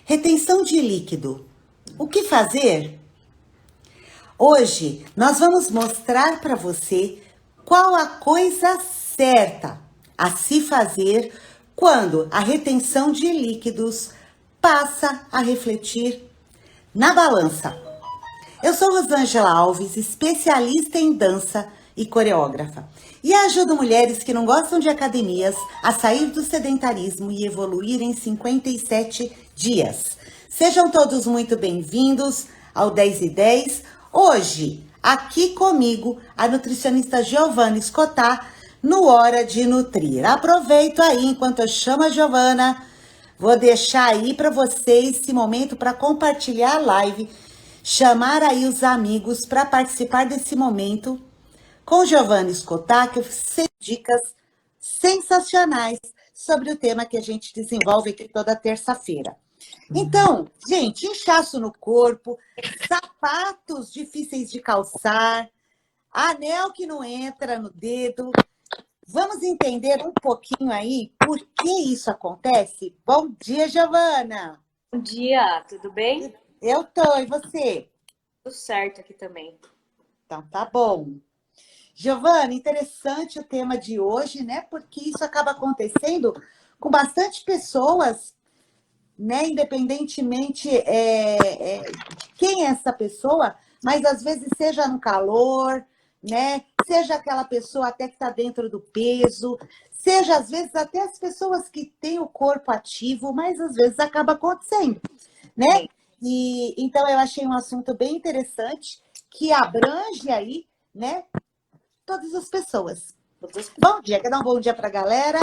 Retenção de líquido. O que fazer? Hoje nós vamos mostrar para você qual a coisa certa a se fazer quando a retenção de líquidos passa a refletir na balança. Eu sou Rosângela Alves, especialista em dança e coreógrafa, e ajudo mulheres que não gostam de academias a sair do sedentarismo e evoluir em 57 dias. Sejam todos muito bem-vindos ao 10 e 10. Hoje, aqui comigo, a nutricionista Giovana Escotá, no Hora de Nutrir. Aproveito aí, enquanto eu chamo a Giovana, vou deixar aí para vocês esse momento para compartilhar a live, chamar aí os amigos para participar desse momento com Giovana Escotá, que eu sei dicas sensacionais sobre o tema que a gente desenvolve aqui toda terça-feira. Então, gente, inchaço no corpo, sapatos difíceis de calçar, anel que não entra no dedo. Vamos entender um pouquinho aí por que isso acontece? Bom dia, Giovana! Bom dia, tudo bem? Eu tô, e você? Tudo certo aqui também. Então, tá bom. Giovana, interessante o tema de hoje, né? Porque isso acaba acontecendo com bastante pessoas, né? Independentemente de quem é essa pessoa, mas às vezes seja no calor, né? Seja aquela pessoa até que está dentro do peso, seja às vezes até as pessoas que têm o corpo ativo, mas às vezes acaba acontecendo, né? Sim. E então eu achei um assunto bem interessante que abrange aí, né? Todas as pessoas. Bom Bom dia, quer dar um bom dia para a galera?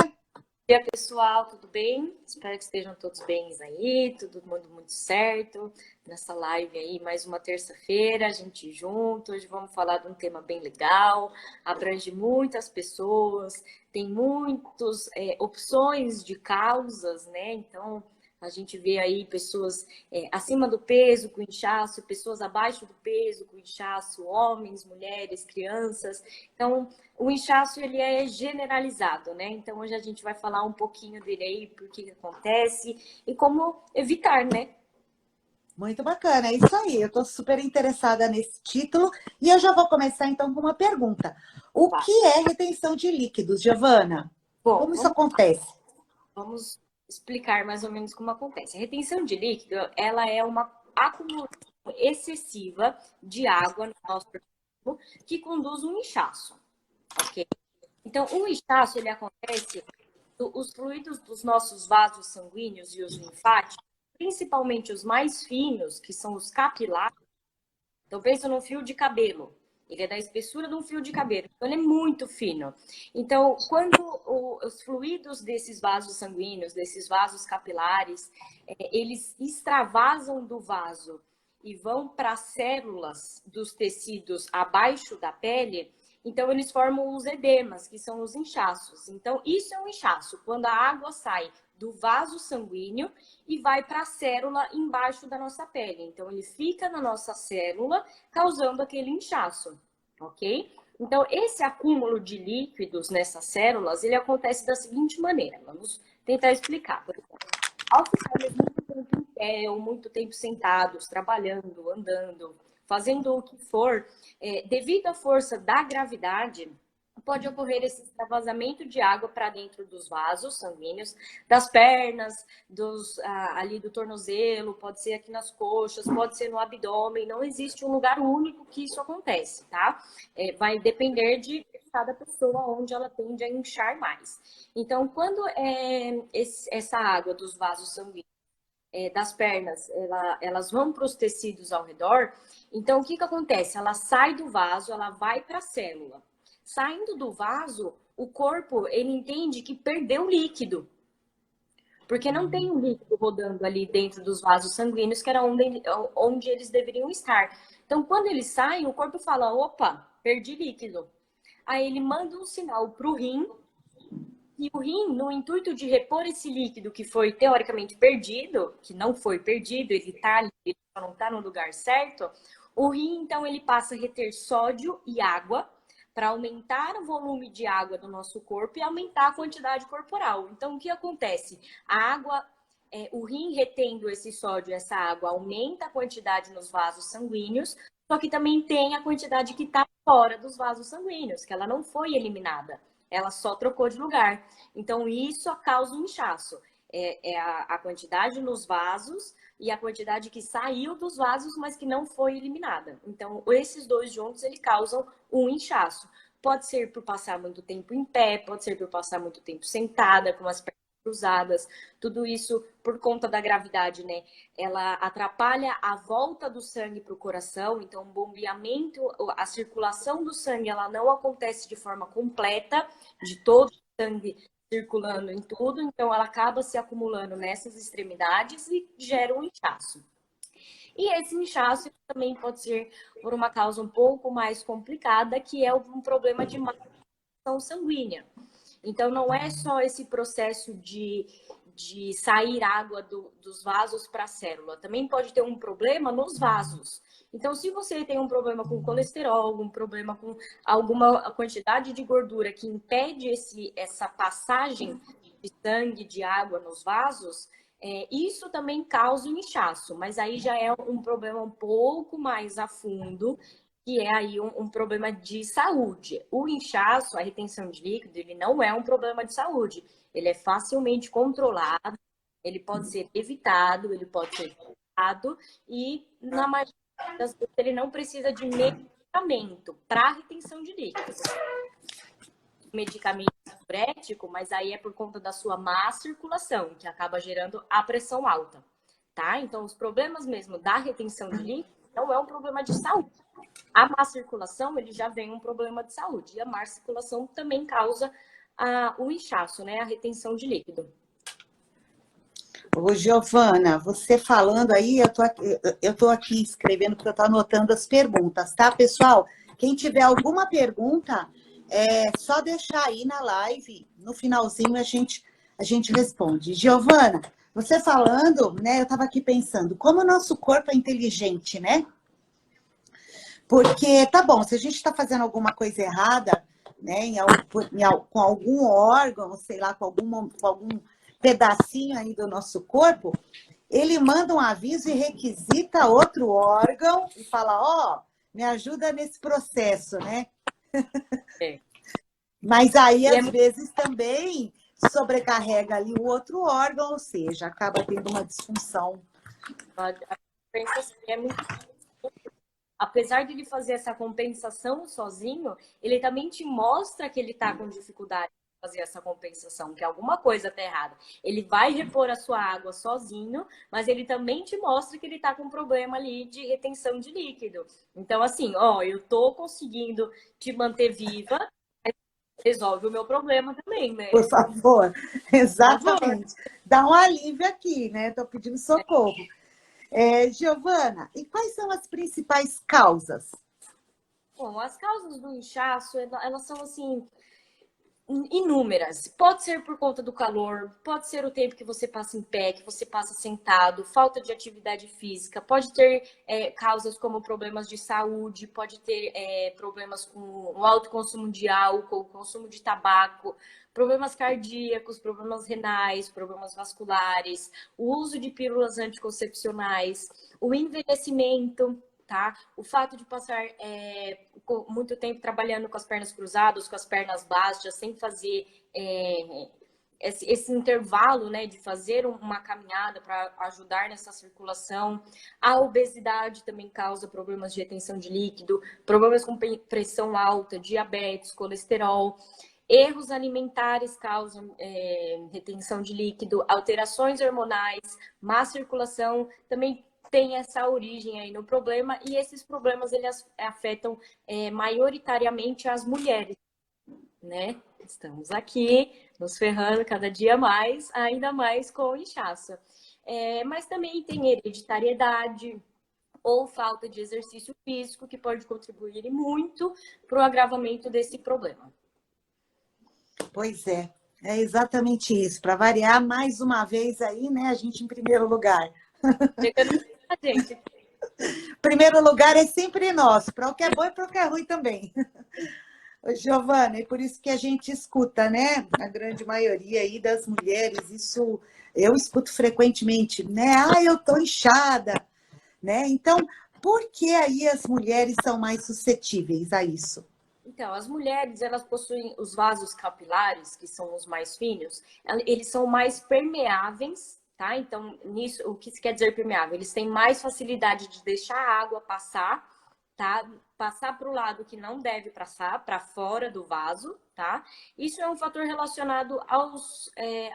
dia, pessoal, tudo bem? Espero que estejam todos bem aí, todo mundo muito certo. Nessa live aí, mais uma terça-feira, a gente junto. Hoje vamos falar de um tema bem legal, abrange muitas pessoas, tem muitas opções de causas, né? Então, a gente vê aí pessoas acima do peso com inchaço, pessoas abaixo do peso com inchaço, homens, mulheres, crianças. Então, o inchaço, ele é generalizado, né? Então, hoje a gente vai falar um pouquinho dele aí, por que acontece e como evitar, né? Muito bacana, é isso aí. Eu estou super interessada nesse título e eu já vou começar então com uma pergunta. O Tá. que é retenção de líquidos, Giovana? Bom, Como isso acontece? vamos explicar mais ou menos como acontece. A retenção de líquido, ela é uma acumulação excessiva de água no nosso corpo que conduz um inchaço, ok? Então, o inchaço, ele acontece, os fluidos dos nossos vasos sanguíneos e os linfáticos, principalmente os mais finos, que são os capilares. Então, pensa num fio de cabelo. Ele é da espessura de um fio de cabelo. Então, ele é muito fino. Então, quando os fluidos desses vasos sanguíneos, desses vasos capilares, eles extravasam do vaso e vão para as células dos tecidos abaixo da pele, então eles formam os edemas, que são os inchaços. Então, isso é um inchaço, quando a água sai do vaso sanguíneo e vai para a célula embaixo da nossa pele. Então, ele fica na nossa célula, causando aquele inchaço, ok? Então, esse acúmulo de líquidos nessas células, ele acontece da seguinte maneira. Vamos tentar explicar. Por exemplo, ao ficarmos muito tempo em pé ou muito tempo sentados, trabalhando, andando, fazendo o que for, devido à força da gravidade, pode ocorrer esse extravasamento de água para dentro dos vasos sanguíneos, das pernas, ali do tornozelo, pode ser aqui nas coxas, pode ser no abdômen, não existe um lugar único que isso acontece, tá? Vai depender de cada pessoa onde ela tende a inchar mais. Então, quando essa água dos vasos sanguíneos, das pernas, elas vão para os tecidos ao redor, então o que acontece? Ela sai do vaso, ela vai para a célula. Saindo do vaso, o corpo, ele entende que perdeu líquido. Porque não tem um líquido rodando ali dentro dos vasos sanguíneos, que era onde eles deveriam estar. Então, quando eles saem, o corpo fala, opa, perdi líquido. Aí ele manda um sinal para o rim, e o rim, no intuito de repor esse líquido que foi teoricamente perdido, que não foi perdido, ele está ali, ele só não está no lugar certo, o rim, então, ele passa a reter sódio e água para aumentar o volume de água do nosso corpo e aumentar a quantidade corporal. Então, o que acontece? A água o rim retendo esse sódio, essa água, aumenta a quantidade nos vasos sanguíneos, só que também tem a quantidade que está fora dos vasos sanguíneos, que ela não foi eliminada, ela só trocou de lugar. Então, isso causa um inchaço. É a quantidade nos vasos e a quantidade que saiu dos vasos, mas que não foi eliminada. Então, esses dois juntos, eles causam um inchaço. Pode ser por passar muito tempo em pé, pode ser por passar muito tempo sentada, com as pernas cruzadas, tudo isso por conta da gravidade, né? Ela atrapalha a volta do sangue para o coração, então o bombeamento, a circulação do sangue, ela não acontece de forma completa, de todo o sangue circulando em tudo, então ela acaba se acumulando nessas extremidades e gera um inchaço. E esse inchaço também pode ser por uma causa um pouco mais complicada, que é um problema de má circulação sanguínea. Então, não é só esse processo de sair água dos vasos para a célula. Também pode ter um problema nos vasos. Então, se você tem um problema com colesterol, um problema com alguma quantidade de gordura que impede essa passagem de sangue, de água nos vasos, isso também causa um inchaço. Mas aí já é um problema um pouco mais a fundo, que é aí um problema de saúde. O inchaço, a retenção de líquido, ele não é um problema de saúde. Ele é facilmente controlado, ele pode ser evitado, ele pode ser tratado e, na maioria das vezes, ele não precisa de medicamento para retenção de líquido. Medicamento diurético, mas aí é por conta da sua má circulação, que acaba gerando a pressão alta, tá? Então, os problemas mesmo da retenção de líquido não é um problema de saúde. A má circulação, ele já vem um problema de saúde. E a má circulação também causa o inchaço, né? A retenção de líquido. Ô, Giovana, você falando aí, eu tô aqui escrevendo porque eu tô anotando as perguntas, tá, pessoal? Quem tiver alguma pergunta, é só deixar aí na live, no finalzinho a gente responde. Giovana, você falando, né, eu tava aqui pensando, como o nosso corpo é inteligente, né? Porque, tá bom, se a gente está fazendo alguma coisa errada, né, com algum órgão, sei lá, com algum pedacinho aí do nosso corpo, ele manda um aviso e requisita outro órgão e fala, ó, me ajuda nesse processo, né? É. Mas aí, às vezes, também sobrecarrega ali o outro órgão, ou seja, acaba tendo uma disfunção. É muito... Apesar de ele fazer essa compensação sozinho, ele também te mostra que ele está com dificuldade de fazer essa compensação, que alguma coisa está errada. Ele vai repor a sua água sozinho, mas ele também te mostra que ele está com um problema ali de retenção de líquido. Então, assim, ó, eu tô conseguindo te manter viva, mas resolve o meu problema também, né? Por favor, exatamente. Dá um alívio aqui, né? Estou pedindo socorro. Giovana, e quais são as principais causas? Bom, as causas do inchaço, elas são, assim, inúmeras. Pode ser por conta do calor, pode ser o tempo que você passa em pé, que você passa sentado, falta de atividade física, pode ter causas como problemas de saúde, pode ter problemas com o alto consumo de álcool, consumo de tabaco, problemas cardíacos, problemas renais, problemas vasculares, o uso de pílulas anticoncepcionais, o envelhecimento, tá? O fato de passar muito tempo trabalhando com as pernas cruzadas, com as pernas baixas, sem fazer esse intervalo, né, de fazer uma caminhada para ajudar nessa circulação. A obesidade também causa problemas de retenção de líquido, problemas com pressão alta, diabetes, colesterol. Erros alimentares causam retenção de líquido, alterações hormonais, má circulação, também tem essa origem aí no problema, e esses problemas eles afetam maioritariamente as mulheres, né? Estamos aqui nos ferrando cada dia mais, ainda mais com o inchaço. Mas também tem hereditariedade ou falta de exercício físico, que pode contribuir muito para o agravamento desse problema. Pois é exatamente isso. Para variar, mais uma vez aí, né, a gente em primeiro lugar. Gente. Primeiro lugar é sempre nosso, para o que é bom e para o que é ruim também. Giovana, e por isso que a gente escuta, né? A grande maioria aí das mulheres, isso Eu escuto frequentemente, né? Ah, eu tô inchada, né? Então, por que aí as mulheres são mais suscetíveis a isso? Então, as mulheres, elas possuem os vasos capilares, que são os mais finos, eles são mais permeáveis, tá? Então, nisso, o que quer dizer permeável? Eles têm mais facilidade de deixar a água passar, tá? Passar para o lado que não deve passar, para fora do vaso, tá? Isso é um fator relacionado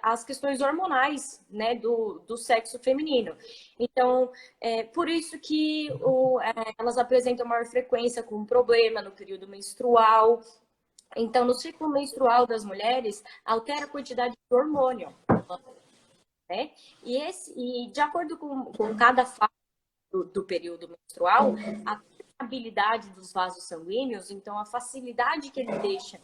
às questões hormonais, né, do sexo feminino. Então, por isso que elas apresentam maior frequência com problema no período menstrual. Então, no ciclo menstrual das mulheres, altera a quantidade de hormônio, né? E de acordo com cada fase do período menstrual, a habilidade dos vasos sanguíneos, então a facilidade que ele deixa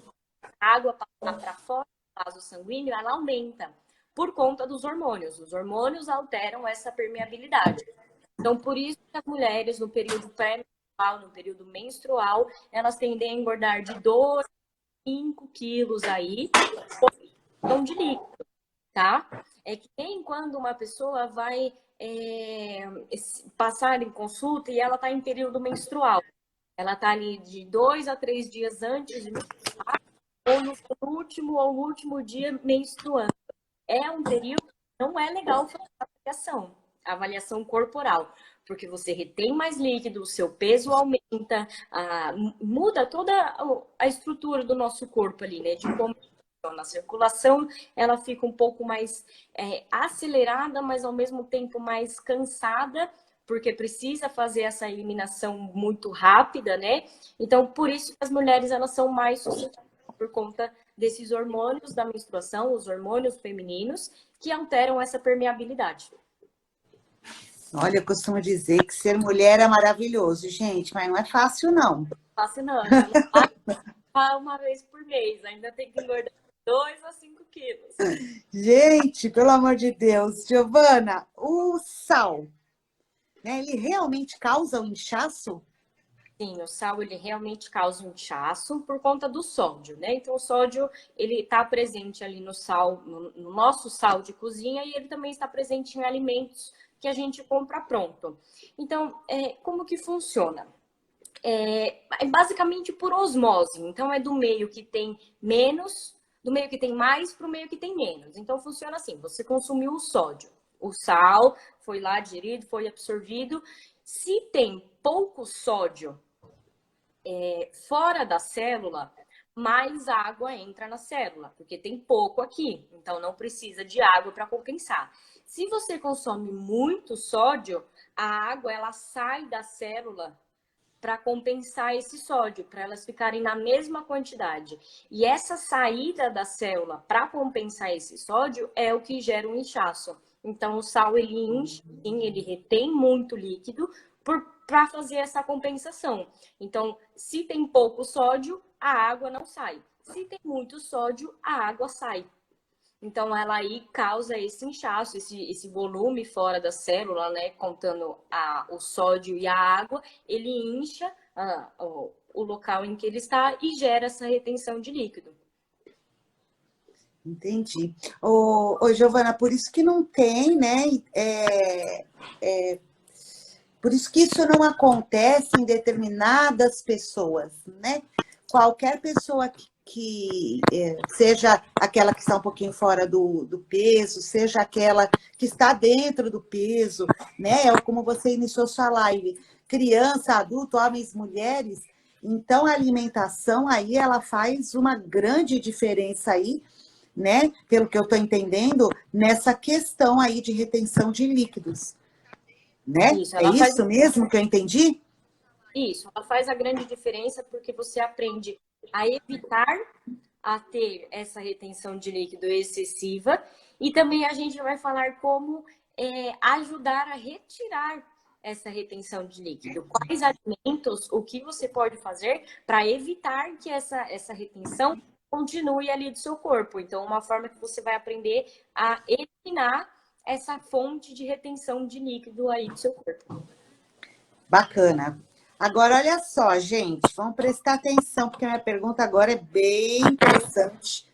a água passar para fora do vaso sanguíneo, ela aumenta por conta dos hormônios. Os hormônios alteram essa permeabilidade. Então, por isso que as mulheres, no período pré-menstrual, no período menstrual, elas tendem a engordar de 2 a 5 quilos aí, por de líquido, tá? É que nem quando uma pessoa vai passar em consulta e ela está em período menstrual. Ela está ali de 2 a 3 dias antes de menstruar, ou no último dia menstruando. É um período que não é legal fazer a avaliação corporal, porque você retém mais líquido, o seu peso aumenta, muda toda a estrutura do nosso corpo ali, né? De como na circulação, ela fica um pouco mais acelerada, mas ao mesmo tempo mais cansada, porque precisa fazer essa eliminação muito rápida, né? Então, por isso que as mulheres elas são mais suscetíveis por conta desses hormônios da menstruação, os hormônios femininos, que alteram essa permeabilidade. Olha, eu costumo dizer que ser mulher é maravilhoso, gente, mas não é fácil, não. Fascinante. Uma vez por mês, ainda tem que engordar 2 a 5 quilos. Gente, pelo amor de Deus, Giovana, o sal, né, ele realmente causa um inchaço? Sim, o sal ele realmente causa um inchaço por conta do sódio, né? Então o sódio ele está presente ali no sal, no nosso sal de cozinha e ele também está presente em alimentos que a gente compra pronto. Então, como que funciona? É basicamente por osmose. Então é do meio que tem menos, do meio que tem mais para o meio que tem menos. Então funciona assim: você consumiu o sódio, o sal foi lá digerido, foi absorvido. Se tem pouco sódio fora da célula, mais água entra na célula, porque tem pouco aqui, então não precisa de água para compensar. Se você consome muito sódio, a água ela sai da célula para compensar esse sódio, para elas ficarem na mesma quantidade. E essa saída da célula para compensar esse sódio é o que gera um inchaço. Então, o sal ele enche, sim, ele retém muito líquido para fazer essa compensação. Então, se tem pouco sódio, a água não sai. Se tem muito sódio, a água sai. Então, ela aí causa esse inchaço, esse volume fora da célula, né? Contando o sódio e a água, ele incha o local em que ele está e gera essa retenção de líquido. Entendi. Ô, Giovana, por isso que não tem, né? Por isso que isso não acontece em determinadas pessoas, né? Qualquer pessoa que seja aquela que está um pouquinho fora do peso, seja aquela que está dentro do peso, né? É como você iniciou sua live, criança, adulto, homens, mulheres. Então, a alimentação aí, ela faz uma grande diferença aí, né? Pelo que eu estou entendendo, nessa questão aí de retenção de líquidos, né? Isso, É isso mesmo que eu entendi? Isso, ela faz a grande diferença porque você aprende a evitar a ter essa retenção de líquido excessiva e também a gente vai falar como ajudar a retirar essa retenção de líquido. Quais alimentos, o que você pode fazer para evitar que essa retenção continue ali do seu corpo. Então, uma forma que você vai aprender a eliminar essa fonte de retenção de líquido aí do seu corpo. Bacana. Agora, olha só, gente, vamos prestar atenção, porque a minha pergunta agora é bem interessante.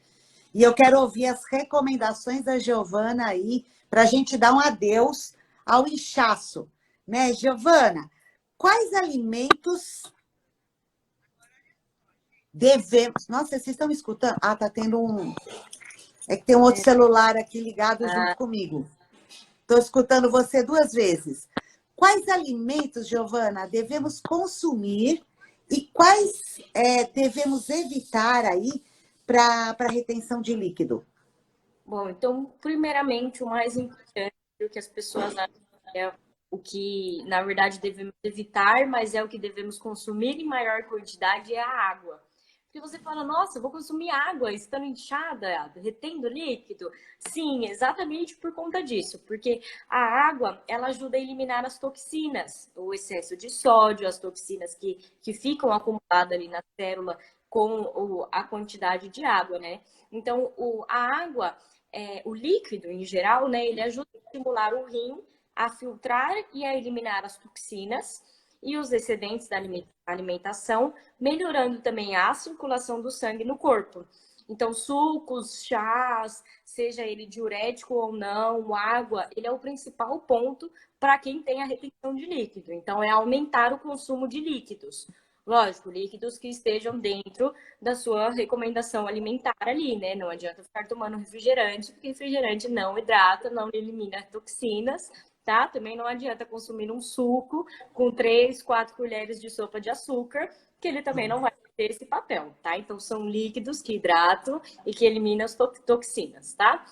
E eu quero ouvir as recomendações da Giovana aí para a gente dar um adeus ao inchaço, né, Giovana? Quais alimentos devemos... Nossa, vocês estão me escutando? Ah, tá tendo um... É que tem um outro celular aqui ligado junto comigo. Estou escutando você 2 vezes. Quais alimentos, Giovana, devemos consumir e quais devemos evitar aí para retenção de líquido? Bom, então, primeiramente, o mais importante, o que as pessoas acham que é o que, na verdade, devemos evitar, mas é o que devemos consumir em maior quantidade, é a água. Porque você fala, nossa, vou consumir água estando inchada, retendo líquido. Sim, exatamente por conta disso. Porque a água, ela ajuda a eliminar as toxinas, o excesso de sódio, as toxinas que ficam acumuladas ali na célula com a quantidade de água, né? Então, a água, o líquido em geral, né, ele ajuda a estimular o rim a filtrar e a eliminar as toxinas e os excedentes da alimentação, melhorando também a circulação do sangue no corpo. Então, sucos, chás, seja ele diurético ou não, água, ele é o principal ponto para quem tem a retenção de líquido. Então, é aumentar o consumo de líquidos. Lógico, líquidos que estejam dentro da sua recomendação alimentar ali, né? Não adianta ficar tomando refrigerante, porque refrigerante não hidrata, não elimina toxinas, tá? Também não adianta consumir um suco com 3, 4 colheres de sopa de açúcar, que ele também não vai ter esse papel, tá? Então, são líquidos que hidratam e que eliminam as toxinas, tá?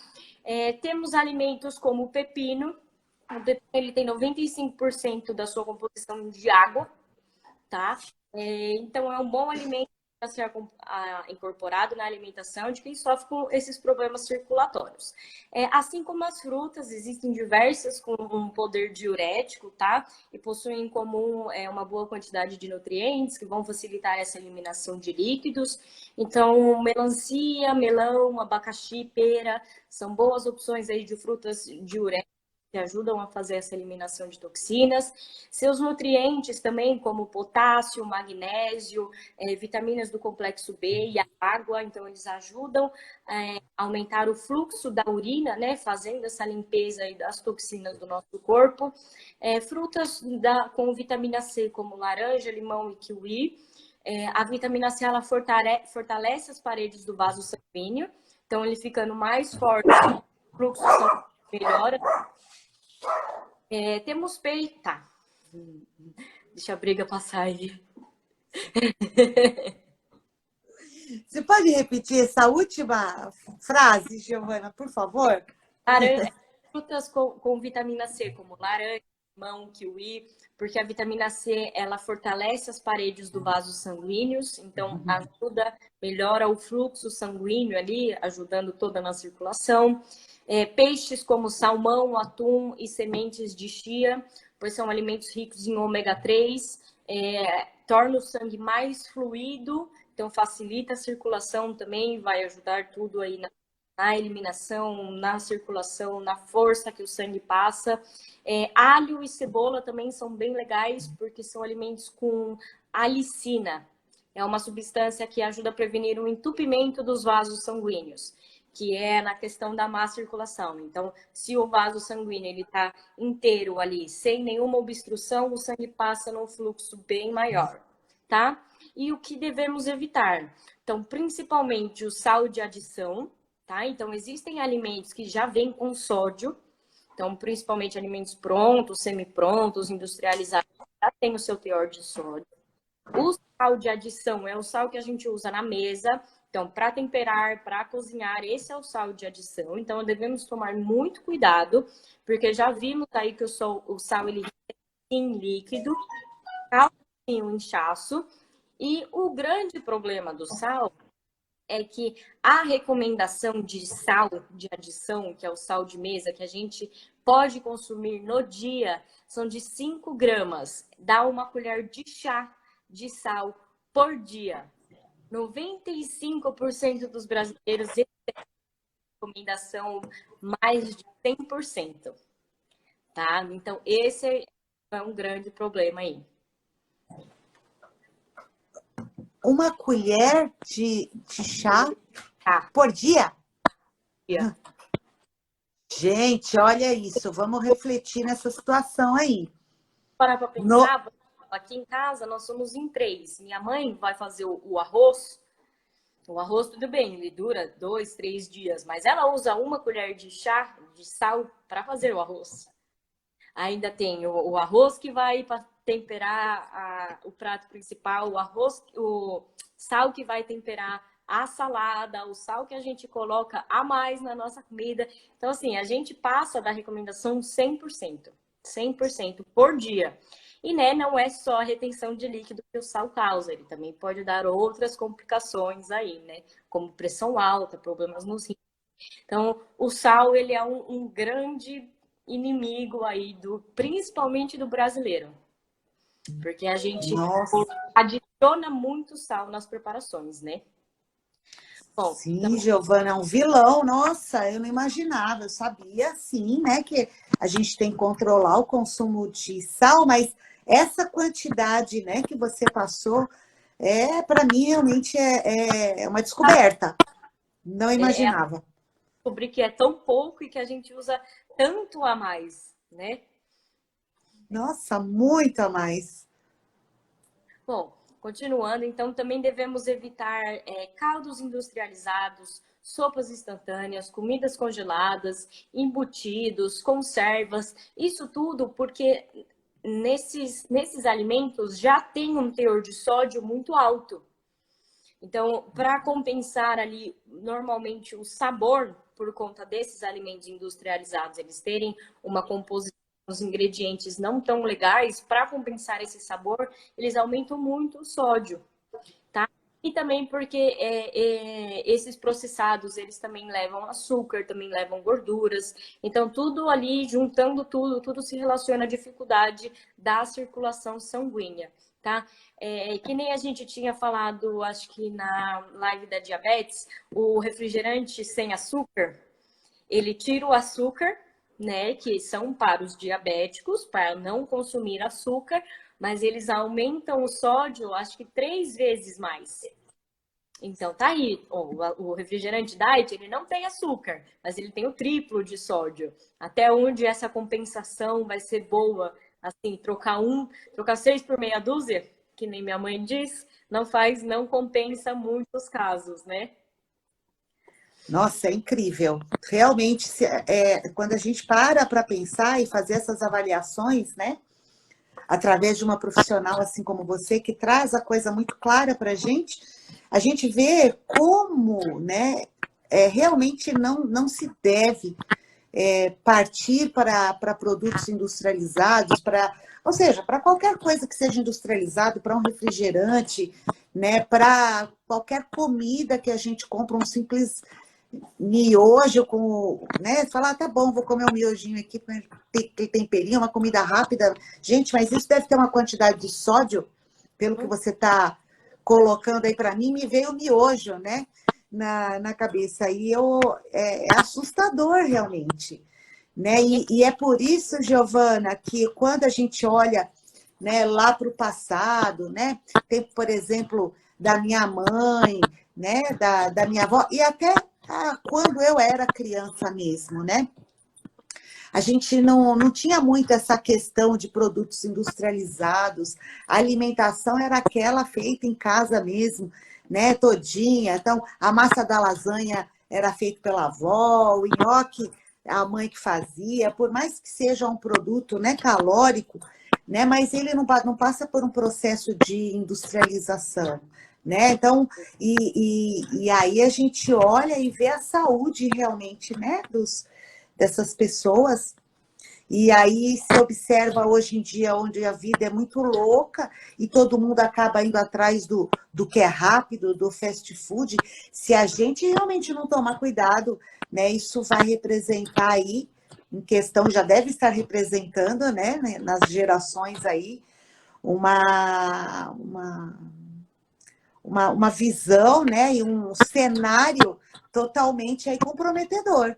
Temos alimentos como o pepino. O pepino, ele tem 95% da sua composição de água, tá? Então, é um bom alimento para ser incorporado na alimentação de quem sofre com esses problemas circulatórios. Assim como as frutas, existem diversas com um poder diurético, tá? E possuem em comum uma boa quantidade de nutrientes que vão facilitar essa eliminação de líquidos. Então, melancia, melão, abacaxi, pera, são boas opções aí de frutas diuréticas que ajudam a fazer essa eliminação de toxinas. Seus nutrientes também, como potássio, magnésio, vitaminas do complexo B e a água, então eles ajudam a aumentar o fluxo da urina, né, fazendo essa limpeza aí das toxinas do nosso corpo. Frutas com vitamina C, como laranja, limão e kiwi. A vitamina C, ela fortalece as paredes do vaso sanguíneo, então ele ficando mais forte, o fluxo sanguíneo melhora. Temos peixe. Tá. Deixa a briga passar aí. Você pode repetir essa última frase, Giovana, por favor? Frutas com vitamina C, como laranja, limão, kiwi, porque a vitamina C, ela fortalece as paredes do vaso sanguíneos, então ajuda, melhora o fluxo sanguíneo ali, ajudando toda na circulação. Peixes como salmão, atum e sementes de chia, pois são alimentos ricos em ômega 3, torna o sangue mais fluido, então facilita a circulação também, vai ajudar tudo aí na eliminação, na circulação, na força que o sangue passa. Alho e cebola também são bem legais, porque são alimentos com alicina. É uma substância que ajuda a prevenir o entupimento dos vasos sanguíneos, que é na questão da má circulação. Então, se o vaso sanguíneo ele está inteiro ali, sem nenhuma obstrução, o sangue passa num fluxo bem maior, tá? E o que devemos evitar? Então, principalmente o sal de adição, tá? Então, existem alimentos que já vêm com sódio, então, principalmente alimentos prontos, semi-prontos, industrializados, já tem o seu teor de sódio. O sal de adição é o sal que a gente usa na mesa, então, para temperar, para cozinhar, esse é o sal de adição. Então, devemos tomar muito cuidado, porque já vimos aí que o sal ele é em líquido, causa um inchaço. E o grande problema do sal é que a recomendação de sal de adição, que é o sal de mesa, que a gente pode consumir no dia, são de 5 gramas. Dá uma colher de chá de sal por dia. 95% dos brasileiros recebem recomendação mais de 100%, tá? Então, esse é um grande problema aí. Uma colher de chá por dia? Gente, olha isso, vamos refletir nessa situação aí. Parar para No... pensar, aqui em casa nós somos em 3. Minha mãe vai fazer o arroz. O arroz, tudo bem, ele dura 2, 3 dias, mas ela usa uma colher de chá de sal para fazer o arroz. Ainda tem o arroz que vai para temperar o prato principal, o arroz, o sal que vai temperar a salada, o sal que a gente coloca a mais na nossa comida. Então, assim, a gente passa da recomendação 100%, 100% por dia. E, né, não é só a retenção de líquido que o sal causa, ele também pode dar outras complicações aí, né? Como pressão alta, problemas nos rins. Então, o sal, ele é um grande inimigo aí, principalmente do brasileiro. Porque a gente Nossa, adiciona muito sal nas preparações, né? Bom, sim, Giovana, é um vilão. Nossa, eu não imaginava. Eu sabia, sim, né, que a gente tem que controlar o consumo de sal, mas essa quantidade, né, que você passou, para mim, realmente é uma descoberta. Não imaginava. descobrir que é tão pouco e que a gente usa tanto a mais, né? Nossa, muito a mais. Bom, continuando, então também devemos evitar caldos industrializados, sopas instantâneas, comidas congeladas, embutidos, conservas, isso tudo porque nesses alimentos já tem um teor de sódio muito alto. Então, para compensar ali, normalmente, o sabor, por conta desses alimentos industrializados, eles terem uma composição, os ingredientes não tão legais, para compensar esse sabor, eles aumentam muito o sódio, tá? E também porque esses processados, eles também levam açúcar, também levam gorduras. Então, tudo ali, juntando tudo se relaciona à dificuldade da circulação sanguínea, tá? Que nem a gente tinha falado, acho que na live da diabetes, o refrigerante sem açúcar, ele tira o açúcar, né, que são para os diabéticos, para não consumir açúcar, mas eles aumentam o sódio, acho que 3 vezes mais. Então, tá aí, o refrigerante diet, ele não tem açúcar, mas ele tem o triplo de sódio. Até onde essa compensação vai ser boa, assim, trocar 6 por meia dúzia, que nem minha mãe diz, não compensa muitos casos, né? Nossa, é incrível. Realmente, quando a gente para pensar e fazer essas avaliações, né? Através de uma profissional assim como você, que traz a coisa muito clara para a gente vê como, né? Realmente não se deve partir para produtos industrializados, ou seja, para qualquer coisa que seja industrializado, para um refrigerante, né, para qualquer comida que a gente compra, um simples miojo com, né, falar, tá bom, vou comer um miojinho aqui com temperinho, uma comida rápida. Gente, mas isso deve ter uma quantidade de sódio, pelo que você está colocando aí para mim, me veio o miojo, né? Na cabeça. E é assustador, realmente. Né? E é por isso, Giovana, que quando a gente olha, né, lá para o passado, né? Tempo, por exemplo, da minha mãe, né, da minha avó, e até quando eu era criança mesmo, né? A gente não tinha muito essa questão de produtos industrializados. A alimentação era aquela feita em casa mesmo, né? Todinha. Então, a massa da lasanha era feita pela avó, o nhoque a mãe que fazia, por mais que seja um produto, né, calórico, né? Mas ele não passa por um processo de industrialização. Né? Então, e aí a gente olha e vê a saúde realmente, né, dessas pessoas. E aí se observa hoje em dia onde a vida é muito louca e todo mundo acaba indo atrás do que é rápido, do fast food. Se a gente realmente não tomar cuidado, né, isso vai representar aí, em questão, já deve estar representando, né, nas gerações aí, uma visão, né, e um cenário totalmente aí comprometedor.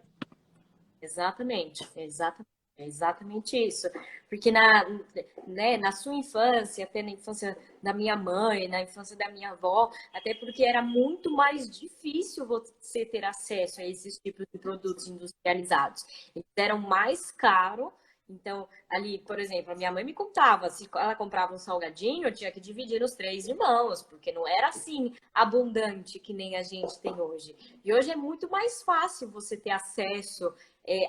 Exatamente, exatamente. É exatamente isso. Porque né, na sua infância, até na infância da minha mãe, na infância da minha avó, até porque era muito mais difícil você ter acesso a esses tipos de produtos industrializados. Eles eram mais caros. Então, ali, por exemplo, a minha mãe me contava, se ela comprava um salgadinho, eu tinha que dividir nos 3 irmãos, porque não era assim abundante que nem a gente tem hoje. E hoje é muito mais fácil você ter acesso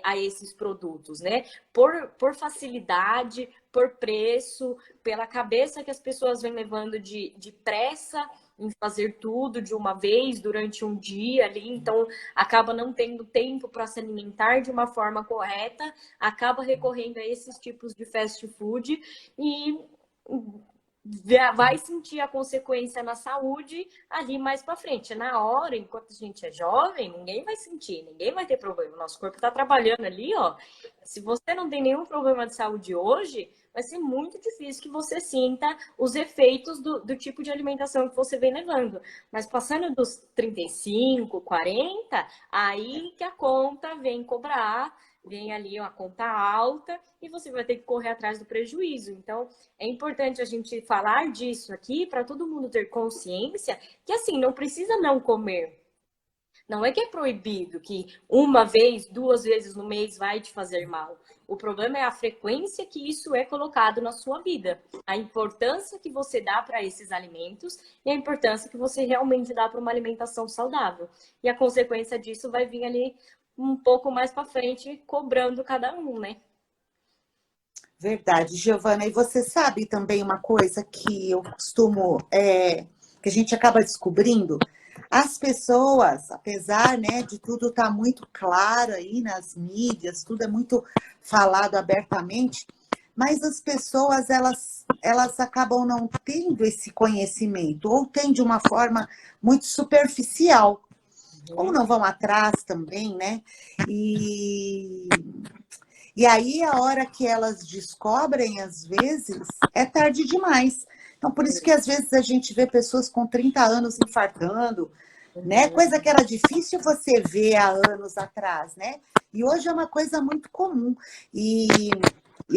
a esses produtos, né? Por facilidade, por preço, pela cabeça que as pessoas vêm levando de pressa em fazer tudo de uma vez durante um dia ali, então acaba não tendo tempo para se alimentar de uma forma correta, acaba recorrendo a esses tipos de fast food e vai sentir a consequência na saúde ali mais para frente. Na hora, enquanto a gente é jovem, ninguém vai sentir, ninguém vai ter problema. Nosso corpo está trabalhando ali, ó. Se você não tem nenhum problema de saúde hoje, vai ser muito difícil que você sinta os efeitos do tipo de alimentação que você vem levando. Mas passando dos 35, 40, aí que a conta vem cobrar, vem ali uma conta alta e você vai ter que correr atrás do prejuízo. Então, é importante a gente falar disso aqui para todo mundo ter consciência que, assim, não precisa não comer. Não é que é proibido, que uma vez, 2 vezes no mês vai te fazer mal. O problema é a frequência que isso é colocado na sua vida. A importância que você dá para esses alimentos e a importância que você realmente dá para uma alimentação saudável. E a consequência disso vai vir ali um pouco mais para frente, cobrando cada um, né? Verdade, Giovana. E você sabe também uma coisa que eu costumo, que a gente acaba descobrindo? As pessoas, apesar, né, de tudo estar muito claro aí nas mídias, tudo é muito falado abertamente, mas as pessoas, elas acabam não tendo esse conhecimento, ou têm de uma forma muito superficial, ou não vão atrás também, né? E e aí, a hora que elas descobrem, às vezes, é tarde demais. Então, por isso que às vezes a gente vê pessoas com 30 anos infartando, né? Coisa que era difícil você ver há anos atrás, né? E hoje é uma coisa muito comum. E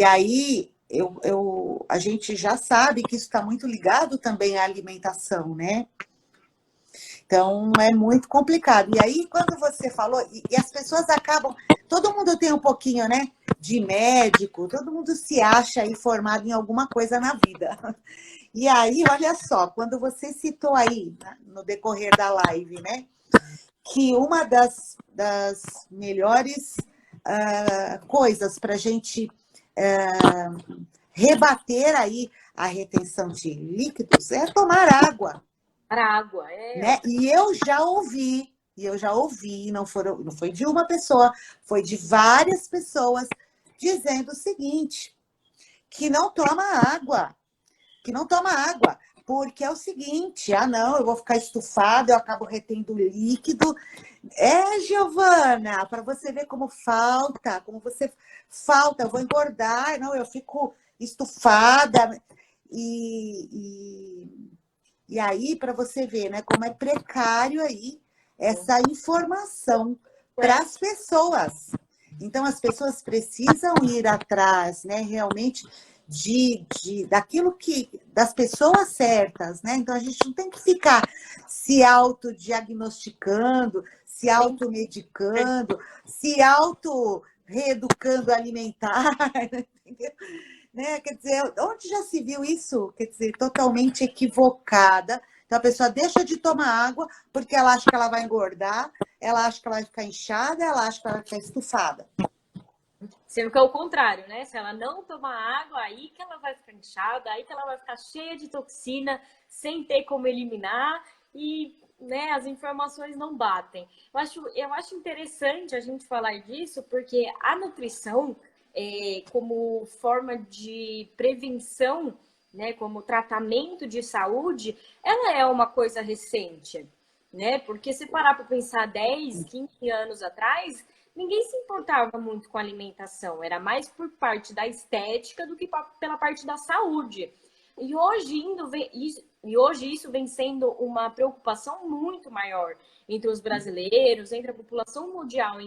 aí, a gente já sabe que isso está muito ligado também à alimentação, né? Então, é muito complicado. E aí, quando você falou, e as pessoas acabam. Todo mundo tem um pouquinho, né? De médico, todo mundo se acha aí formado em alguma coisa na vida. E aí, olha só, quando você citou aí, no decorrer da live, né? Que uma das melhores coisas para a gente rebater aí a retenção de líquidos é tomar água. Para água, Né? E eu já ouvi, não foi de uma pessoa, foi de várias pessoas dizendo o seguinte, que não toma água, porque é o seguinte, não, eu vou ficar estufado, eu acabo retendo líquido. Giovana, para você ver como você falta, eu vou engordar, não, eu fico estufada. E aí, para você ver, né, como é precário aí essa informação para as pessoas. Então, as pessoas precisam ir atrás, né, realmente, daquilo das pessoas certas, né? Então, a gente não tem que ficar se autodiagnosticando, se automedicando, se auto-reeducando alimentar, entendeu? Né? Quer dizer, onde já se viu isso? Quer dizer, totalmente equivocada. Então, a pessoa deixa de tomar água porque ela acha que ela vai engordar, ela acha que ela vai ficar inchada, ela acha que ela vai ficar estufada. Sendo que é o contrário, né? Se ela não tomar água, aí que ela vai ficar inchada, aí que ela vai ficar cheia de toxina, sem ter como eliminar e, né, as informações não batem. Eu acho interessante a gente falar disso, porque a nutrição, como forma de prevenção, né, como tratamento de saúde, ela é uma coisa recente, né? Porque se parar para pensar 10, 15 anos atrás, ninguém se importava muito com a alimentação, era mais por parte da estética do que pela parte da saúde. E hoje isso vem sendo uma preocupação muito maior entre os brasileiros, entre a população mundial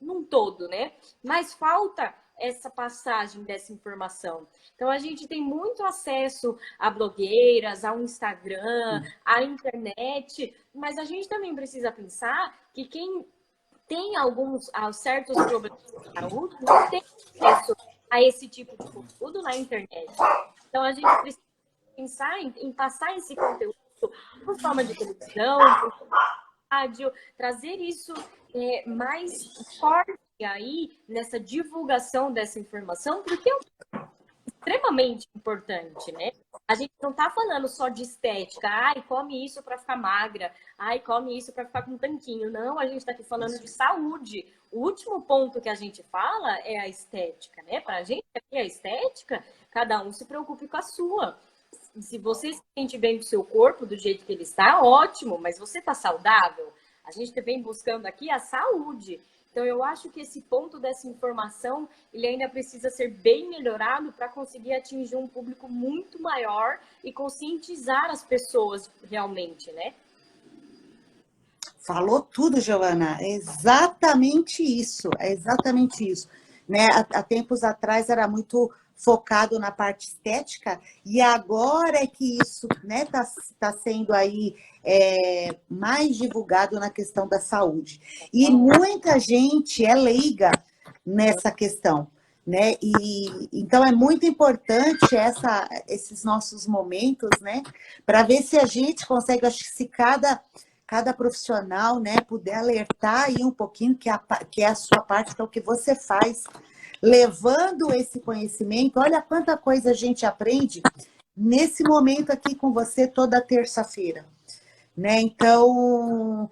num todo, né? Mas falta essa passagem dessa informação? Então, a gente tem muito acesso a blogueiras, ao Instagram, à internet, mas a gente também precisa pensar que quem tem alguns certos problemas de saúde não tem acesso a esse tipo de conteúdo na internet. Então, a gente precisa pensar em passar esse conteúdo por forma de televisão, por rádio, trazer isso mais forte aí nessa divulgação dessa informação, porque é extremamente importante, né? A gente não tá falando só de estética, ai, come isso para ficar magra, ai, come isso para ficar com um tanquinho. Não, a gente tá aqui falando de saúde. O último ponto que a gente fala é a estética, né? Pra gente aqui a estética, cada um se preocupe com a sua. Se você se sente bem com o seu corpo, do jeito que ele está, ótimo, mas você está saudável? A gente vem buscando aqui a saúde. Então, eu acho que esse ponto dessa informação, ele ainda precisa ser bem melhorado para conseguir atingir um público muito maior e conscientizar as pessoas realmente, né? Falou tudo, Giovana. É exatamente isso. É exatamente isso. Né? Há tempos atrás era muito focado na parte estética e agora é que isso tá sendo aí mais divulgado na questão da saúde. E muita gente é leiga nessa questão. Né? E então é muito importante esses nossos momentos, né? Para ver se a gente consegue, acho que se cada profissional, né, puder alertar aí um pouquinho que é a sua parte, que é o que você faz, levando esse conhecimento. Olha quanta coisa a gente aprende nesse momento aqui com você toda terça-feira, né? Então,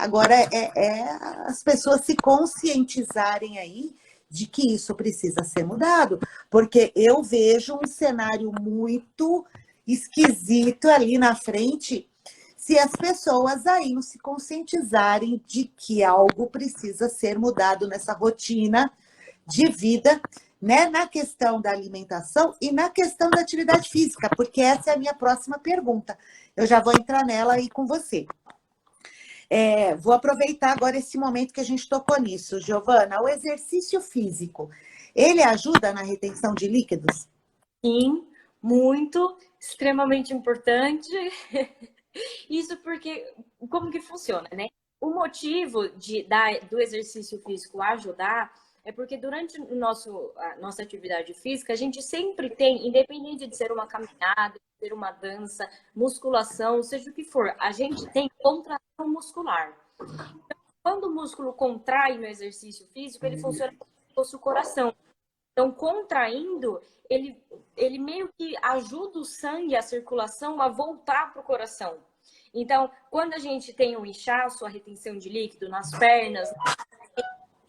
agora as pessoas se conscientizarem aí de que isso precisa ser mudado, porque eu vejo um cenário muito esquisito ali na frente se as pessoas aí não se conscientizarem de que algo precisa ser mudado nessa rotina de vida, né? Na questão da alimentação e na questão da atividade física, porque essa é a minha próxima pergunta. Eu já vou entrar nela aí com você. Vou aproveitar agora esse momento que a gente tocou nisso. Giovana, o exercício físico, ele ajuda na retenção de líquidos? Sim, muito, extremamente importante. Isso porque, como que funciona, né? O motivo do exercício físico ajudar é porque durante a nossa atividade física, a gente sempre tem, independente de ser uma caminhada, de ser uma dança, musculação, seja o que for, a gente tem contração muscular. Então, quando o músculo contrai no exercício físico, ele funciona como se fosse o coração. Então, contraindo, ele meio que ajuda o sangue, a circulação, a voltar para o coração. Então, quando a gente tem um inchaço, a retenção de líquido nas pernas,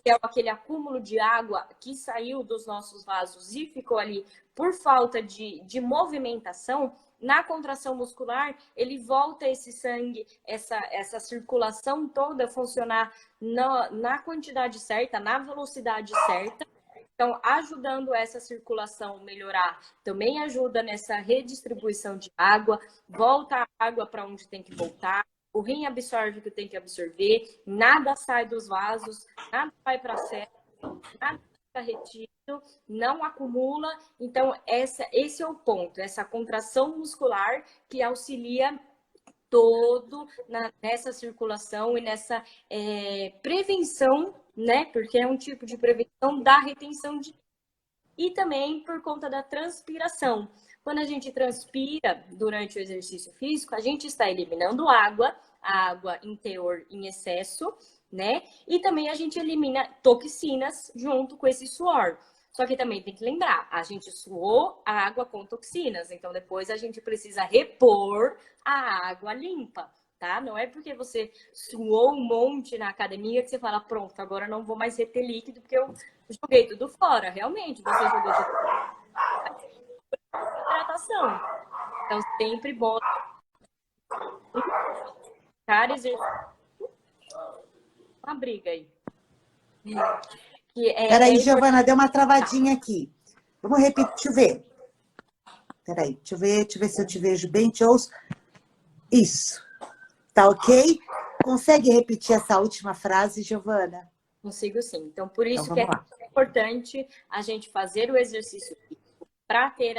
que é aquele acúmulo de água que saiu dos nossos vasos e ficou ali por falta de movimentação, na contração muscular, ele volta esse sangue, essa circulação toda a funcionar na quantidade certa, na velocidade certa. Então, ajudando essa circulação melhorar, também ajuda nessa redistribuição de água, volta a água para onde tem que voltar, o rim absorve o que tem que absorver, nada sai dos vasos, nada vai para a célula, nada fica retido, não acumula. Então, esse é o ponto, essa contração muscular que auxilia nessa circulação e nessa prevenção, né? Porque é um tipo de prevenção da retenção de... E também por conta da transpiração. Quando a gente transpira durante o exercício físico, a gente está eliminando água, a água em teor em excesso, né? E também a gente elimina toxinas junto com esse suor. Só que também tem que lembrar, a gente suou a água com toxinas, então depois a gente precisa repor a água limpa, tá? Não é porque você suou um monte na academia que você fala, pronto, agora não vou mais reter líquido porque eu joguei tudo fora. Realmente, você jogou tudo fora. Hidratação. Então, sempre bom. Cara, uma briga aí. Peraí, Giovana, deu uma travadinha aqui. Vamos repetir, deixa eu ver. Peraí, deixa eu ver se eu te vejo bem, te ouço. Isso. Tá ok? Consegue repetir essa última frase, Giovana? Consigo sim. Então, por isso então, que é vamos lá. importante a gente fazer o exercício para ter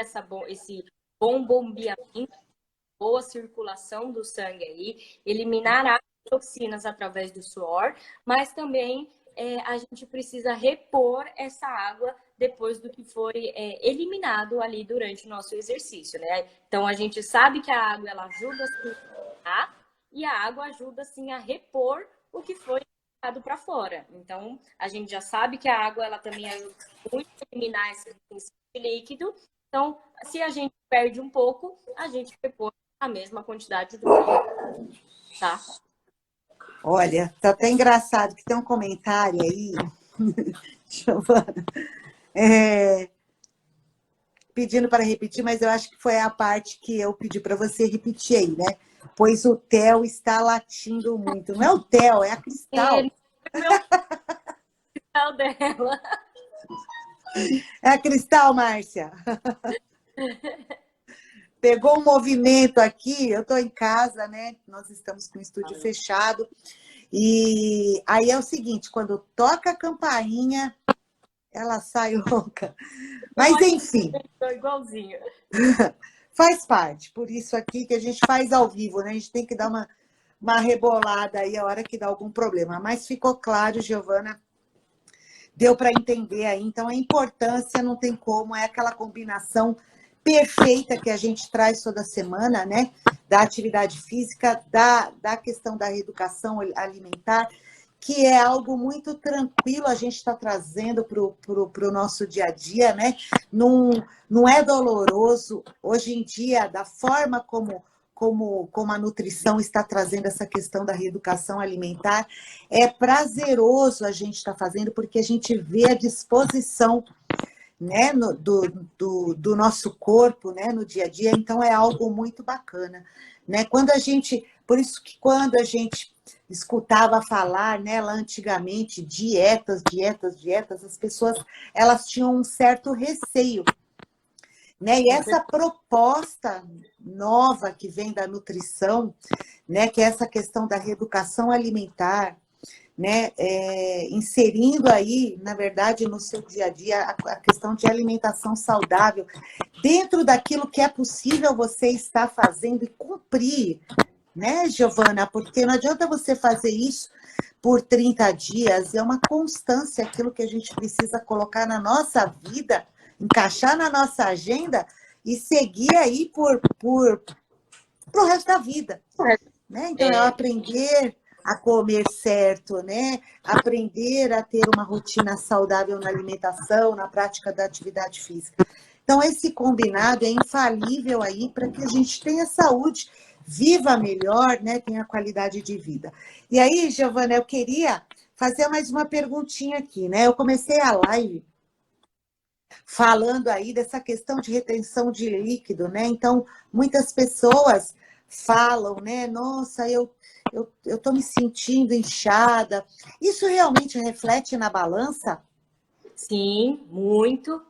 esse bom bombeamento, boa circulação do sangue aí, eliminar as toxinas através do suor, mas também a gente precisa repor essa água depois do que foi eliminado ali durante o nosso exercício, né? Então, a gente sabe que a água, ela ajuda a circular e a água ajuda, sim, a repor o que foi eliminado para fora. Então, a gente já sabe que a água, ela também ajuda muito a eliminar esse líquido. Então, se a gente perde um pouco, a gente repõe a mesma quantidade do líquido, tá? Olha, tá até engraçado que tem um comentário aí, Giovana, pedindo para repetir, mas eu acho que foi a parte que eu pedi para você repetir aí, né? Pois o Theo está latindo muito. Não é o Theo, é a Cristal. Cristal dela. É a Cristal, Márcia. Pegou um movimento aqui, eu estou em casa, né? Nós estamos com o estúdio fechado. E aí é o seguinte, quando toca a campainha, ela sai louca. Mas enfim. Igualzinho. Faz parte, por isso aqui que a gente faz ao vivo, né? A gente tem que dar uma rebolada aí a hora que dá algum problema. Mas ficou claro, Giovana, deu para entender aí. Então, a importância não tem como, é aquela combinação perfeita que a gente traz toda semana, né? Da atividade física, da questão da reeducação alimentar, que é algo muito tranquilo, a gente está trazendo para o nosso dia a dia, né? Não é doloroso. Hoje em dia, da forma como a nutrição está trazendo essa questão da reeducação alimentar, é prazeroso a gente estar fazendo, porque a gente vê a disposição, né, do nosso corpo, né, no dia a dia, então é algo muito bacana, né? Por isso que quando a gente escutava falar, né, lá antigamente, dietas, as pessoas, elas tinham um certo receio, né? E essa proposta nova que vem da nutrição, né, que é essa questão da reeducação alimentar, né, inserindo aí, na verdade, no seu dia a dia, a questão de alimentação saudável, dentro daquilo que é possível você estar fazendo e cumprir, né, Giovana? Porque não adianta você fazer isso por 30 dias, é uma constância, aquilo que a gente precisa colocar na nossa vida, encaixar na nossa agenda e seguir aí pro resto da vida, né? Então, é aprender a comer certo, né? Aprender a ter uma rotina saudável na alimentação, na prática da atividade física. Então, esse combinado é infalível aí para que a gente tenha saúde, viva melhor, né? Tenha qualidade de vida. E aí, Giovana, eu queria fazer mais uma perguntinha aqui, né? Eu comecei a live falando aí dessa questão de retenção de líquido, né? Então, muitas pessoas falam, né? Nossa, eu estou me sentindo inchada. Isso realmente reflete na balança? Sim, muito,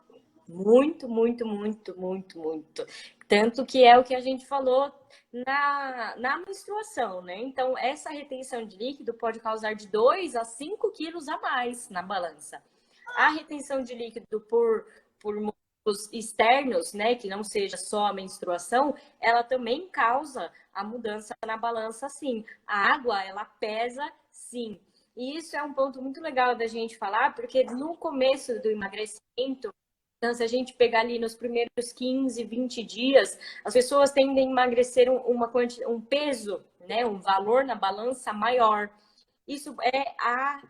muito, muito, muito, muito, muito. Tanto que é o que a gente falou na menstruação, né? Então, essa retenção de líquido pode causar de 2 a 5 quilos a mais na balança. A retenção de líquido por motivos externos, né, que não seja só a menstruação, ela também causa a mudança na balança, sim. A água, ela pesa, sim. E isso é um ponto muito legal da gente falar, porque no começo do emagrecimento, então, se a gente pegar ali nos primeiros 15, 20 dias, as pessoas tendem a emagrecer um peso, né, um valor na balança maior. Isso é a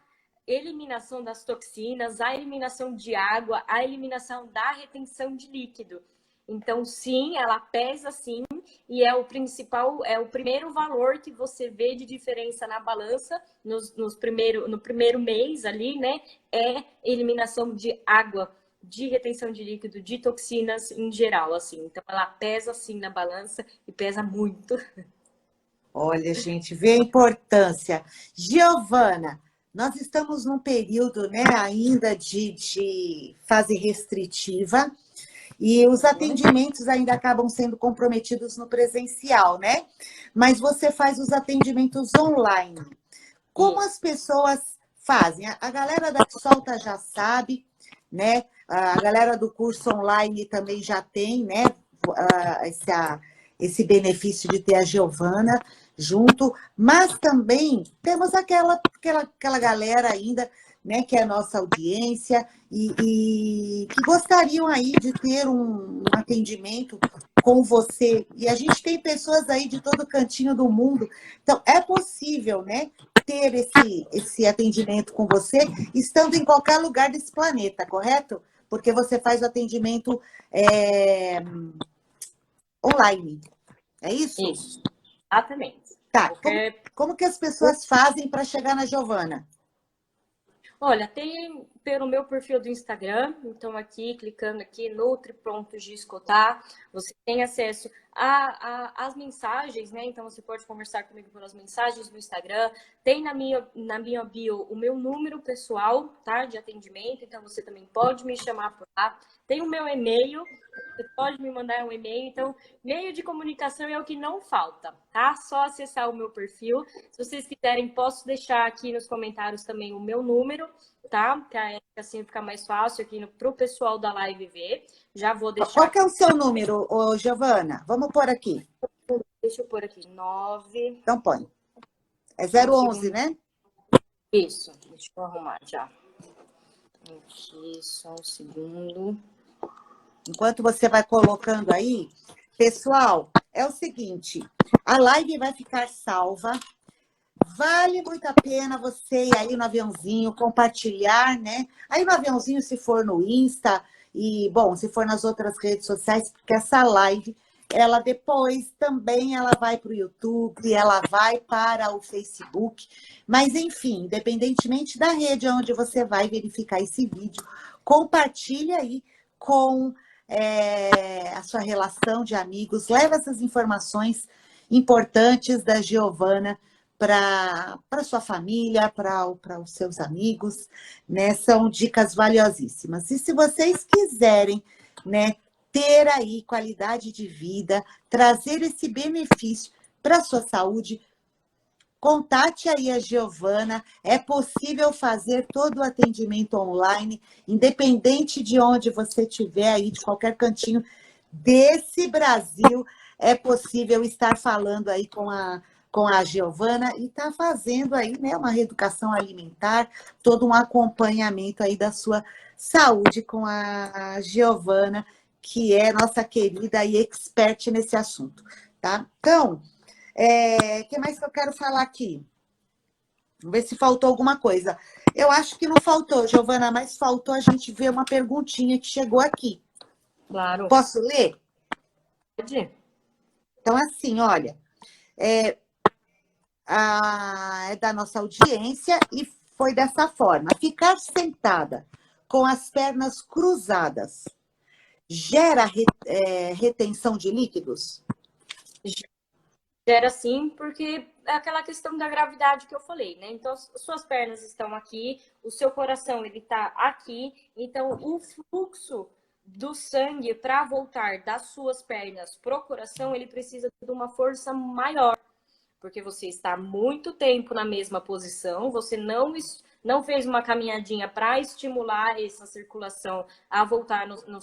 eliminação das toxinas, a eliminação de água, a eliminação da retenção de líquido. Então, sim, ela pesa sim, e é o principal, é o primeiro valor que você vê de diferença na balança no primeiro mês ali, né? É eliminação de água, de retenção de líquido, de toxinas em geral, assim. Então, ela pesa sim na balança e pesa muito. Olha, gente, vê a importância. Giovana, nós estamos num período, né, ainda de fase restritiva e os atendimentos ainda acabam sendo comprometidos no presencial, né? Mas você faz os atendimentos online. Como as pessoas fazem? A galera da Solta já sabe, né? A galera do curso online também já tem, né? Esse benefício de ter a Giovana junto, mas também temos aquela galera ainda, né, que é a nossa audiência e que gostariam aí de ter um atendimento com você. E a gente tem pessoas aí de todo cantinho do mundo. Então, é possível, né, ter esse atendimento com você, estando em qualquer lugar desse planeta, correto? Porque você faz o atendimento online, é isso? Isso, exatamente. Tá, Qualquer... como que as pessoas fazem para chegar na Giovana? Olha, tem pelo meu perfil do Instagram, então aqui, clicando aqui, Nutri Prontos de Escutar, você tem acesso às mensagens, né? Então você pode conversar comigo pelas mensagens do Instagram. Tem na minha bio o meu número pessoal, tá? De atendimento, então você também pode me chamar por lá. Tem o meu e-mail, você pode me mandar um e-mail, então meio de comunicação é o que não falta, tá? Só acessar o meu perfil. Se vocês quiserem, posso deixar aqui nos comentários também o meu número, tá? Que assim fica mais fácil aqui para o pessoal da live ver. Já vou deixar. Qual que é o seu número, Giovana? Vamos pôr aqui. Deixa eu pôr aqui. 9. Então põe. É 011, né? Isso. Deixa eu arrumar já. Aqui, só um segundo. Enquanto você vai colocando aí, pessoal, é o seguinte, a live vai ficar salva. Vale muito a pena você ir aí no aviãozinho, compartilhar, né? Aí no aviãozinho, se for no Insta e, bom, se for nas outras redes sociais, porque essa live, ela depois também ela vai para o YouTube, ela vai para o Facebook, mas enfim, independentemente da rede onde você vai verificar esse vídeo, compartilhe aí com a sua relação de amigos, leva essas informações importantes da Giovana para sua família, para os seus amigos, né? São dicas valiosíssimas. E se vocês quiserem, né, ter aí qualidade de vida, trazer esse benefício para a sua saúde, contate aí a Giovana. É possível fazer todo o atendimento online, independente de onde você estiver aí, de qualquer cantinho desse Brasil, é possível estar falando aí com a Giovana e estar fazendo aí, né, uma reeducação alimentar, todo um acompanhamento aí da sua saúde com a Giovana, que é nossa querida e expert nesse assunto, tá? Então, o que mais que eu quero falar aqui? Vamos ver se faltou alguma coisa. Eu acho que não faltou, Giovana, mas faltou a gente ver uma perguntinha que chegou aqui. Claro. Posso ler? Pode. Então, assim, olha, é da nossa audiência e foi dessa forma. Ficar sentada com as pernas cruzadas gera retenção de líquidos? Gera sim, porque é aquela questão da gravidade que eu falei, né? Então, suas pernas estão aqui, o seu coração ele tá aqui, então o fluxo do sangue para voltar das suas pernas pro coração, ele precisa de uma força maior, porque você está muito tempo na mesma posição, você não fez uma caminhadinha para estimular essa circulação a voltar na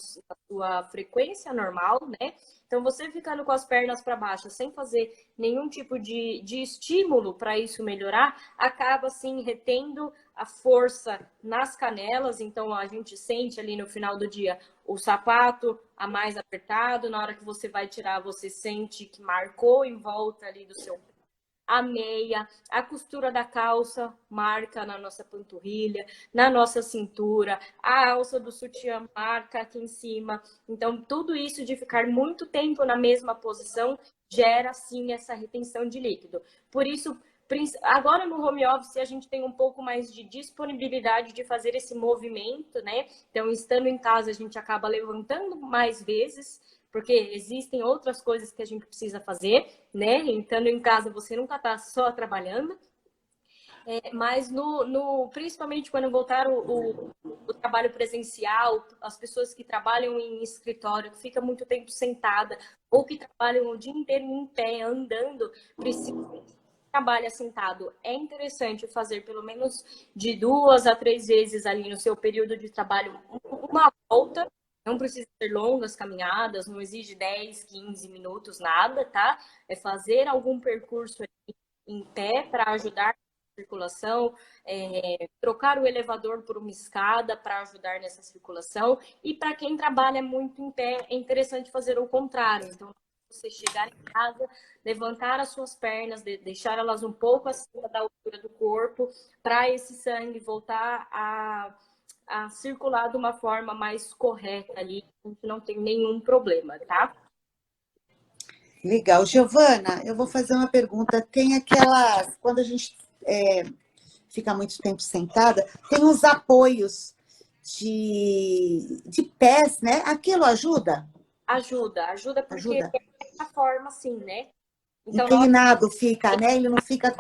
sua frequência normal, né? Então, você ficando com as pernas para baixo, sem fazer nenhum tipo de estímulo para isso melhorar, acaba, assim, retendo a força nas canelas. Então, a gente sente ali no final do dia o sapato a mais apertado. Na hora que você vai tirar, você sente que marcou em volta ali do seu a meia, a costura da calça marca na nossa panturrilha, na nossa cintura, a alça do sutiã marca aqui em cima. Então, tudo isso de ficar muito tempo na mesma posição gera, sim, essa retenção de líquido. Por isso, agora no home office, a gente tem um pouco mais de disponibilidade de fazer esse movimento, né? Então, estando em casa, a gente acaba levantando mais vezes, porque existem outras coisas que a gente precisa fazer, né? Estando em casa, você nunca está só trabalhando. Mas principalmente quando voltar o trabalho presencial, as pessoas que trabalham em escritório, que fica muito tempo sentada, ou que trabalham o dia inteiro em pé, andando, precisam trabalha sentado, é interessante fazer pelo menos de 2 a 3 vezes ali no seu período de trabalho uma volta. Não precisa ser longas caminhadas, não exige 10, 15 minutos, nada, tá? É fazer algum percurso ali em pé para ajudar na circulação, trocar o elevador por uma escada para ajudar nessa circulação. E para quem trabalha muito em pé, é interessante fazer o contrário. Então, você chegar em casa, levantar as suas pernas, deixar elas um pouco acima da altura do corpo, para esse sangue voltar a circular de uma forma mais correta ali, a gente não tem nenhum problema, tá? Legal. Giovana, eu vou fazer uma pergunta. Tem aquelas, quando a gente fica muito tempo sentada, tem uns apoios de pés, né? Aquilo ajuda? Ajuda porque Ajuda? é a forma assim, né? Então, na hora Inclinado fica, né? Ele não fica.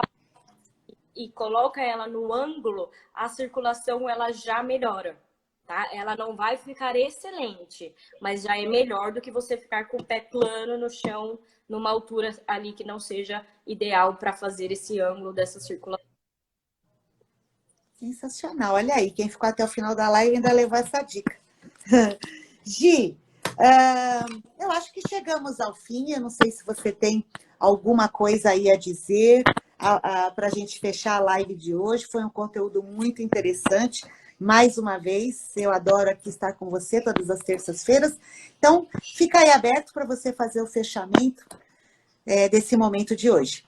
e coloca ela no ângulo, a circulação ela já melhora, tá? Ela não vai ficar excelente, mas já é melhor do que você ficar com o pé plano no chão, numa altura ali que não seja ideal para fazer esse ângulo dessa circulação. Sensacional. Olha aí, quem ficou até o final da live ainda levou essa dica. Gi, eu acho que chegamos ao fim. Eu não sei se você tem alguma coisa aí a dizer para a gente fechar a live de hoje. Foi um conteúdo muito interessante. Mais uma vez, eu adoro aqui estar com você todas as terças-feiras. Então, fica aí aberto para você fazer o fechamento desse momento de hoje.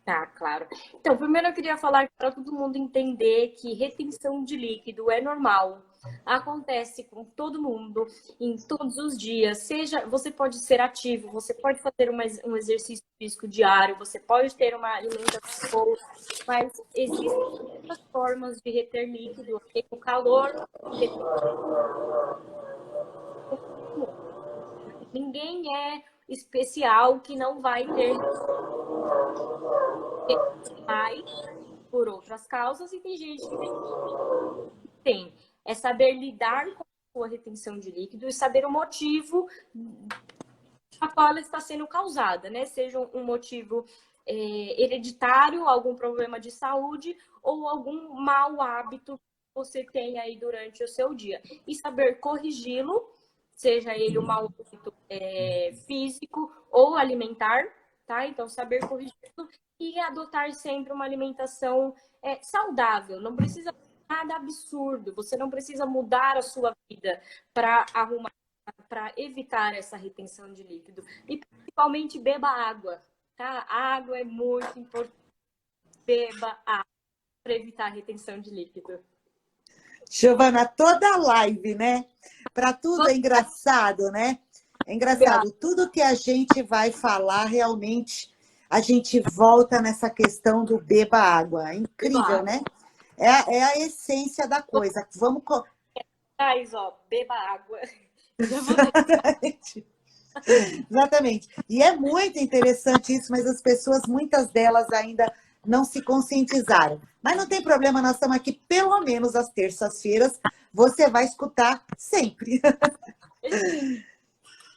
Tá, claro. Então, primeiro eu queria falar para todo mundo entender que retenção de líquido é normal. Acontece com todo mundo, em todos os dias. Seja, você pode ser ativo, você pode fazer um exercício físico diário, você pode ter uma alimentação boa, mas existem muitas formas de reter líquido. O calor, ninguém é especial que não vai ter mais por outras causas e tem gente que tem. É saber lidar com a sua retenção de líquido e saber o motivo a qual ela está sendo causada, né? Seja um motivo hereditário, algum problema de saúde ou algum mau hábito que você tem aí durante o seu dia. E saber corrigi-lo, seja ele um mau hábito físico ou alimentar, tá? Então, saber corrigi-lo e adotar sempre uma alimentação saudável. Não precisa nada absurdo, você não precisa mudar a sua vida para arrumar, para evitar essa retenção de líquido. E principalmente beba água, tá? A água é muito importante. Beba água para evitar a retenção de líquido. Giovana, toda live, né? Para tudo é engraçado, né? É engraçado. Tudo que a gente vai falar, realmente, a gente volta nessa questão do beba água. É incrível, né? É a essência da coisa. Vamos... Beba água. Exatamente. E é muito interessante isso, mas as pessoas, muitas delas ainda não se conscientizaram. Mas não tem problema, nós estamos aqui pelo menos às terças-feiras. Você vai escutar sempre.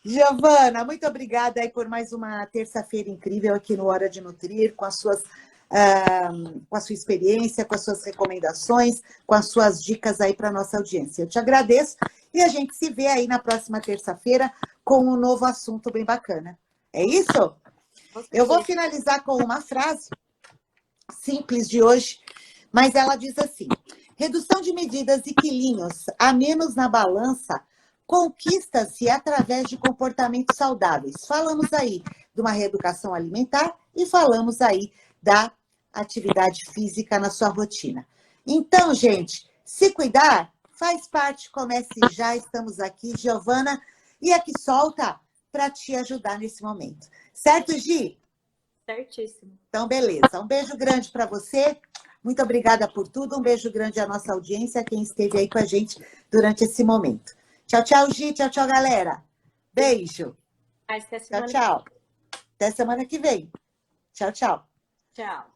Giovana, muito obrigada aí por mais uma terça-feira incrível aqui no Hora de Nutrir, com a sua experiência, com as suas recomendações, com as suas dicas aí para a nossa audiência. Eu te agradeço e a gente se vê aí na próxima terça-feira com um novo assunto bem bacana. É isso? Eu vou finalizar com uma frase simples de hoje, mas ela diz assim: redução de medidas e quilinhos a menos na balança conquista-se através de comportamentos saudáveis. Falamos aí de uma reeducação alimentar e falamos aí da atividade física na sua rotina. Então, gente, se cuidar, faz parte, comece já, estamos aqui, Giovana, e aqui solta para te ajudar nesse momento. Certo, Gi? Certíssimo. Então, beleza. Um beijo grande para você. Muito obrigada por tudo. Um beijo grande à nossa audiência, quem esteve aí com a gente durante esse momento. Tchau, tchau, Gi. Tchau, tchau, galera. Beijo. Até Tchau, tchau. Até semana que vem. Tchau, tchau. Tchau.